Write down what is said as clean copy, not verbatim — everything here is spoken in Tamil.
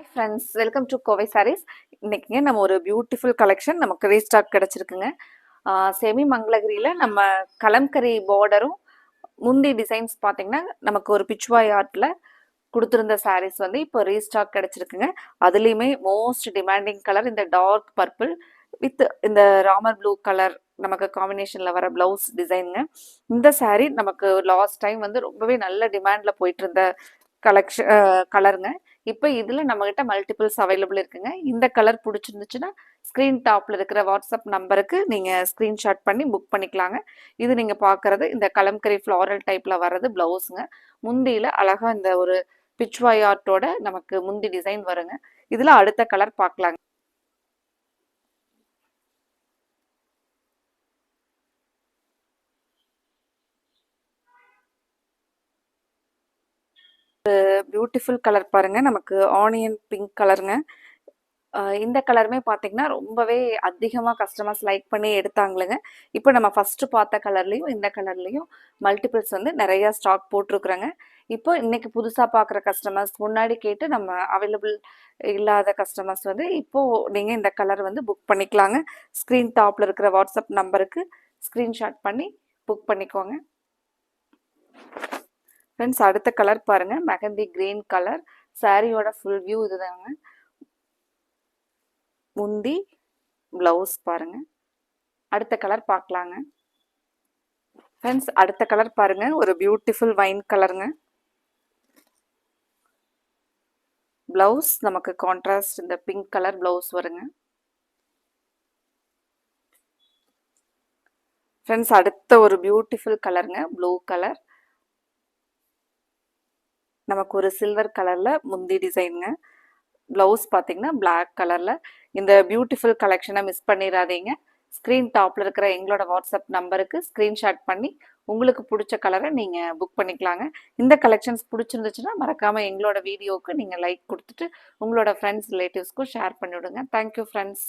Friends, welcome to Kovai sarees. இன்னைக்குங்க நம்ம ஒரு பியூட்டிஃபுல் கலெக்ஷன் நமக்கு ரீஸ்டாக் கிடைச்சிருக்குங்க. செமி மங்களகிரியில் நம்ம கலம்கரி பார்டரும் முந்தி டிசைன்ஸ் பார்த்தீங்கன்னா நமக்கு ஒரு பிச்வாய் ஆர்ட்டில் கொடுத்துருந்த சாரீஸ் வந்து இப்போ ரீஸ்டாக் கிடைச்சிருக்குங்க. அதுலேயுமே மோஸ்ட் டிமாண்டிங் கலர் இந்த டார்க் பர்பிள் வித் இந்த ராமர் ப்ளூ கலர் நமக்கு காம்பினேஷனில் வர ப்ளவுஸ் டிசைனுங்க. இந்த சாரீ நமக்கு லாஸ்ட் டைம் வந்து ரொம்பவே நல்ல டிமாண்டில் போயிட்டு இருந்த கலெக்ஷன் கலருங்க. இப்போ இதில் நம்மகிட்ட மல்டிபிள்ஸ் அவைலபிள் இருக்குங்க. இந்த கலர் பிடிச்சிருந்துச்சுன்னா ஸ்க்ரீன் டாப்பில் இருக்கிற வாட்ஸ்அப் நம்பருக்கு நீங்கள் ஸ்க்ரீன்ஷாட் பண்ணி புக் பண்ணிக்கலாங்க. இது நீங்கள் பார்க்குறது இந்த கலம்கரி ஃப்ளாரல் டைப்பில் வர்றது ப்ளவுஸுங்க. முந்தியில் அழகாக இந்த ஒரு பிச்வாய் ஆர்ட்டோட நமக்கு முந்தி டிசைன் வருங்க. இதில் அடுத்த கலர் பார்க்கலாங்க. பியூட்டிஃபுல் கலர் பாருங்க, நமக்கு ஆனியன் பிங்க் கலருங்க. இந்த கலருமே பார்த்தீங்கன்னா ரொம்பவே அதிகமாக கஸ்டமர்ஸ் லைக் பண்ணி எடுத்தாங்களுங்க. இப்போ நம்ம ஃபஸ்ட்டு பார்த்த கலர்லேயும் இந்த கலர்லேயும் மல்டிபிள்ஸ் வந்து நிறையா ஸ்டாக் போட்டிருக்குறோங்க. இப்போ இன்னைக்கு புதுசாக பார்க்குற கஸ்டமர்ஸ் முன்னாடி கேட்டு நம்ம அவைலபிள் இல்லாத கஸ்டமர்ஸ் வந்து இப்போது நீங்கள் இந்த கலர் வந்து புக் பண்ணிக்கலாங்க. ஸ்க்ரீன் டாப்பில் இருக்கிற வாட்ஸ்அப் நம்பருக்கு ஸ்க்ரீன்ஷாட் பண்ணி புக் பண்ணிக்கோங்க. ஃப்ரெண்ட்ஸ், அடுத்த கலர் பாருங்கள், மெஹந்தி கிரீன் கலர். சாரியோட ஃபுல் வியூ இதுதாங்க. முந்தி ப்ளவுஸ் பாருங்க. அடுத்த கலர் பார்க்கலாங்க. ஃப்ரெண்ட்ஸ், அடுத்த கலர் பாருங்க, ஒரு பியூட்டிஃபுல் வைன் கலருங்க. ப்ளவுஸ் நமக்கு கான்ட்ராஸ்ட் இந்த பிங்க் கலர் ப்ளவுஸ் வருங்க. ஃப்ரெண்ட்ஸ், அடுத்த ஒரு பியூட்டிஃபுல் கலருங்க, ப்ளூ கலர். நமக்கு ஒரு சில்வர் கலரில் முந்தி டிசைனுங்க. ப்ளவுஸ் பார்த்தீங்கன்னா பிளாக் கலரில். இந்த பியூட்டிஃபுல் கலெக்ஷனை மிஸ் பண்ணிடாதீங்க. ஸ்க்ரீன் டாப்பில் இருக்கிற எங்களோட வாட்ஸ்அப் நம்பருக்கு ஸ்க்ரீன்ஷாட் பண்ணி உங்களுக்கு பிடிச்ச கலரை நீங்கள் புக் பண்ணிக்கலாங்க. இந்த கலெக்ஷன்ஸ் பிடிச்சிருந்துச்சுன்னா மறக்காமல் எங்களோட வீடியோவுக்கு நீங்கள் லைக் கொடுத்துட்டு உங்களோட ஃப்ரெண்ட்ஸ் ரிலேட்டிவ்ஸ்க்கும் ஷேர் பண்ணிவிடுங்க. Thank you friends.